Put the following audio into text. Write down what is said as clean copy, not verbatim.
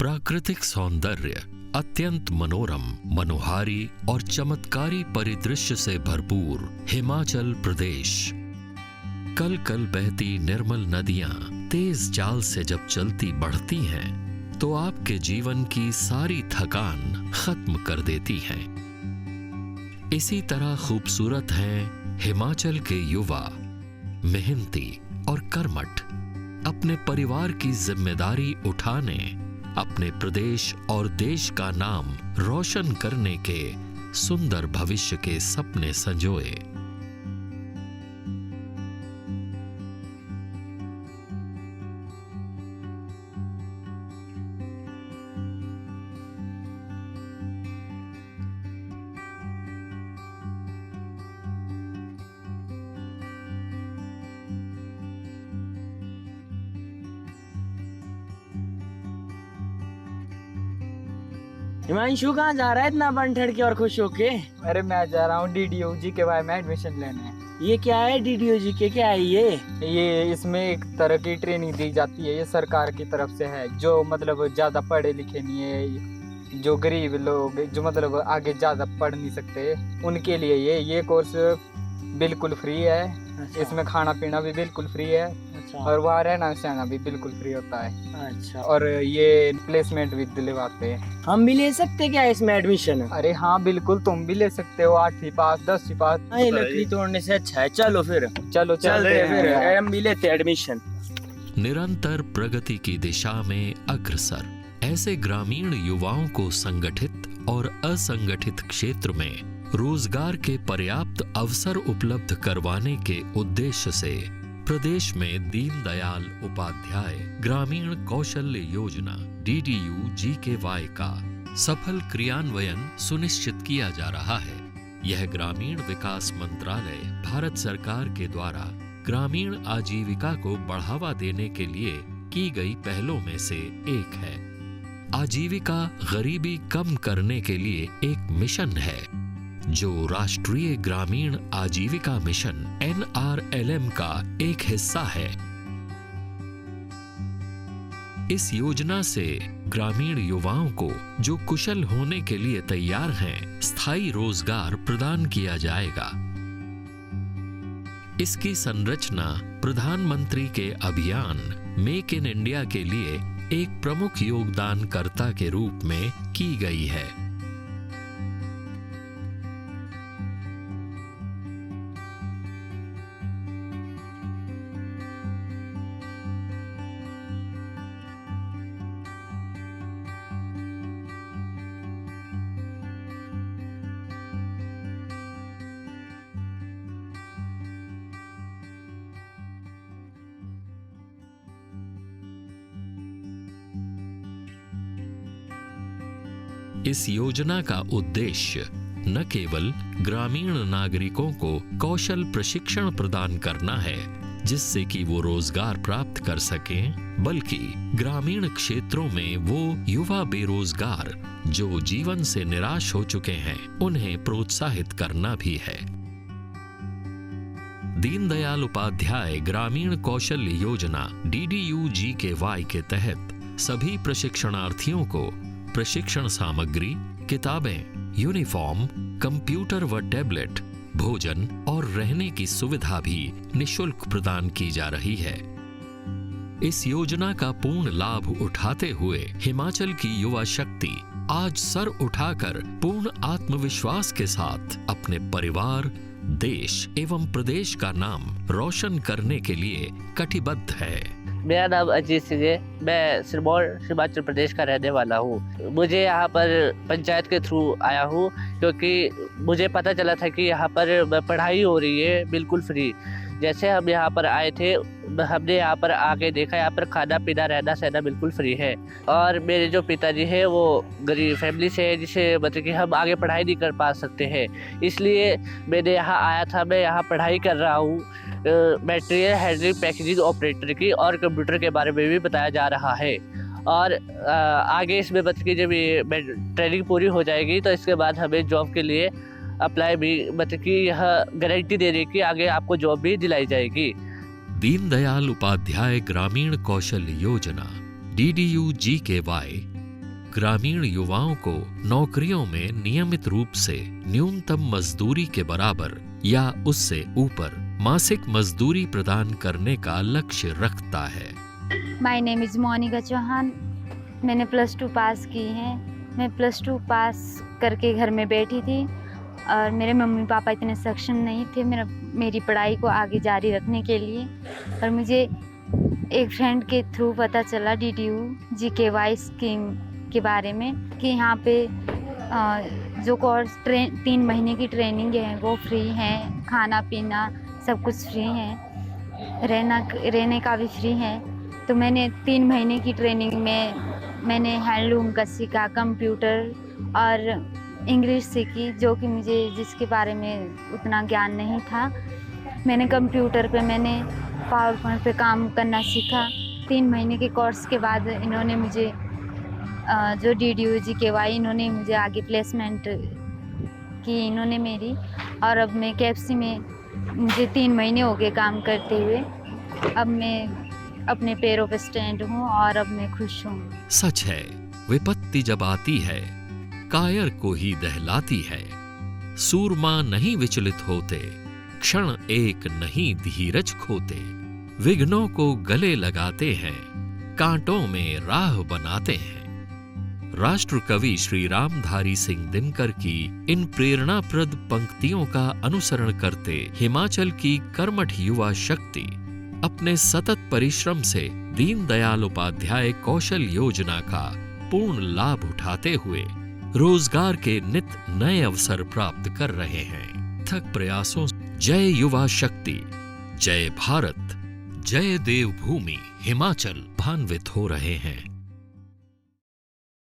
प्राकृतिक सौंदर्य अत्यंत मनोरम, मनोहारी और चमत्कारी परिदृश्य से भरपूर हिमाचल प्रदेश। कल कल बहती निर्मल नदियां तेज चाल से जब चलती बढ़ती हैं, तो आपके जीवन की सारी थकान खत्म कर देती हैं। इसी तरह खूबसूरत हैं हिमाचल के युवा, मेहनती और कर्मठ, अपने परिवार की जिम्मेदारी उठाने, अपने प्रदेश और देश का नाम रोशन करने के सुंदर भविष्य के सपने संजोए। हिमांशु कहाँ जा रहा है इतना बन ठड़ के और खुश होके? अरे मैं जा रहा हूँ DDU-GKY में एडमिशन लेने। ये क्या है DDU-GK? क्या है ये? इसमें एक तरह की ट्रेनिंग दी जाती है, ये सरकार की तरफ से है। जो मतलब ज़्यादा पढ़े लिखे नहीं है, जो गरीब लोग जो मतलब आगे ज़्यादा पढ़ नहीं सकते, उनके लिए ये कोर्स बिल्कुल फ्री है। अच्छा। इसमें खाना पीना भी बिल्कुल फ्री है। अच्छा। और वहाँ रहना सहना भी बिल्कुल फ्री होता है। अच्छा। और ये प्लेसमेंट भी दिलवाते हैं। हम भी ले सकते क्या इसमें एडमिशन? अरे हाँ बिल्कुल, तुम भी ले सकते हो। 8वीं पास 10वीं पास। ये लकड़ी तोड़ने से अच्छा है। चलो फिर चलो चलते हैं फिर, हम भी लेते एडमिशन। निरंतर प्रगति की दिशा में अग्रसर ऐसे ग्रामीण युवाओं को संगठित और असंगठित क्षेत्र में रोजगार के पर्याप्त अवसर उपलब्ध करवाने के उद्देश्य से प्रदेश में दीनदयाल उपाध्याय ग्रामीण कौशल्य योजना DDU-GKY का सफल क्रियान्वयन सुनिश्चित किया जा रहा है। यह ग्रामीण विकास मंत्रालय भारत सरकार के द्वारा ग्रामीण आजीविका को बढ़ावा देने के लिए की गई पहलों में से एक है। आजीविका गरीबी कम करने के लिए एक मिशन है, जो राष्ट्रीय ग्रामीण आजीविका मिशन NRLM का एक हिस्सा है। इस योजना से ग्रामीण युवाओं को जो कुशल होने के लिए तैयार हैं, स्थायी रोजगार प्रदान किया जाएगा। इसकी संरचना प्रधानमंत्री के अभियान मेक इन इंडिया के लिए एक प्रमुख योगदानकर्ता के रूप में की गई है। इस योजना का उद्देश्य न केवल ग्रामीण नागरिकों को कौशल प्रशिक्षण प्रदान करना है, जिससे कि वो रोजगार प्राप्त कर सकें, बल्कि ग्रामीण क्षेत्रों में वो युवा बेरोजगार जो जीवन से निराश हो चुके हैं, उन्हें प्रोत्साहित करना भी है। दीनदयाल उपाध्याय ग्रामीण कौशल्य योजना DDU-GKY के तहत सभी प्रशिक्षणार्थियों को प्रशिक्षण सामग्री, किताबें, यूनिफॉर्म, कंप्यूटर व टैबलेट, भोजन और रहने की सुविधा भी निःशुल्क प्रदान की जा रही है। इस योजना का पूर्ण लाभ उठाते हुए हिमाचल की युवा शक्ति आज सर उठाकर पूर्ण आत्मविश्वास के साथ अपने परिवार, देश एवं प्रदेश का नाम रोशन करने के लिए कटिबद्ध है। मेरा नाम अजीत सिंह है। मैं सिरमौर हिमाचल प्रदेश का रहने वाला हूँ। मुझे यहाँ पर पंचायत के थ्रू आया हूँ, क्योंकि मुझे पता चला था कि यहाँ पर पढ़ाई हो रही है बिल्कुल फ्री। जैसे हम यहाँ पर आए थे, हमने यहाँ पर आके देखा, यहाँ पर खाना पीना रहना सहना बिल्कुल फ्री है। और मेरे जो पिताजी हैं वो गरीब फैमिली से है, जिसे मतलब कि हम आगे पढ़ाई नहीं कर पा सकते हैं, इसलिए मैंने यहाँ आया था। मैं यहाँ पढ़ाई कर रहा हूँ मटेरियल हैंडलिंग पैकेजिंग ऑपरेटर की, और कंप्यूटर के बारे में भी बताया जा रहा है। और आगे इसमें मतलब कि जब ये ट्रेनिंग पूरी हो जाएगी तो इसके बाद हमें जॉब के लिए अप्लाई भी, मतलब कि यह गारंटी दे रही कि आगे आपको जॉब भी दिलाई जाएगी। दीनदयाल उपाध्याय ग्रामीण कौशल योजना DDU-GKY ग्रामीण युवाओं को नौकरियों में नियमित रूप से न्यूनतम मजदूरी के बराबर या उससे ऊपर मासिक मजदूरी प्रदान करने का लक्ष्य रखता है। My name is Monika Chauhan. मैंने +2 पास की है। मैं +2 पास करके घर में बैठी थी और मेरे मम्मी पापा इतने सक्षम नहीं थे मेरी पढ़ाई को आगे जारी रखने के लिए। और मुझे एक फ्रेंड के थ्रू पता चला DDU GKY स्कीम के बारे में कि यहाँ पे जो कोर्स 3 महीने की ट्रेनिंग है वो फ्री है, खाना पीना सब कुछ फ्री है, रहने का भी फ्री है। तो मैंने 3 महीने की ट्रेनिंग में मैंने हैंडलूम का सीखा, कंप्यूटर और इंग्लिश सीखी, जो कि मुझे जिसके बारे में उतना ज्ञान नहीं था। मैंने कंप्यूटर पे मैंने पावर पॉइंट पे काम करना सीखा। 3 महीने के कोर्स के बाद इन्होंने मुझे जो DDU GKY इन्होंने मुझे आगे प्लेसमेंट की इन्होंने मेरी। और अब मैं KFC में मुझे 3 महीने हो गए काम करते हुए। अब मैं अपने पैरों पे स्टैंड हूँ और अब मैं खुश हूँ। सच है, विपत्ति जब आती है कायर को ही दहलाती है। सूरमा नहीं विचलित होते, क्षण एक नहीं धीरज खोते। विघ्नों को गले लगाते हैं, कांटों में राह बनाते हैं। राष्ट्र कवि श्री रामधारी सिंह दिनकर की इन प्रेरणाप्रद पंक्तियों का अनुसरण करते हिमाचल की कर्मठ युवा शक्ति अपने सतत परिश्रम से दीनदयाल उपाध्याय कौशल योजना का पूर्ण लाभ उठाते हुए रोजगार के नित नए अवसर प्राप्त कर रहे हैं। थक प्रयासों जय युवा शक्ति, जय भारत, जय देवभूमि हिमाचल भान्वित हो रहे हैं।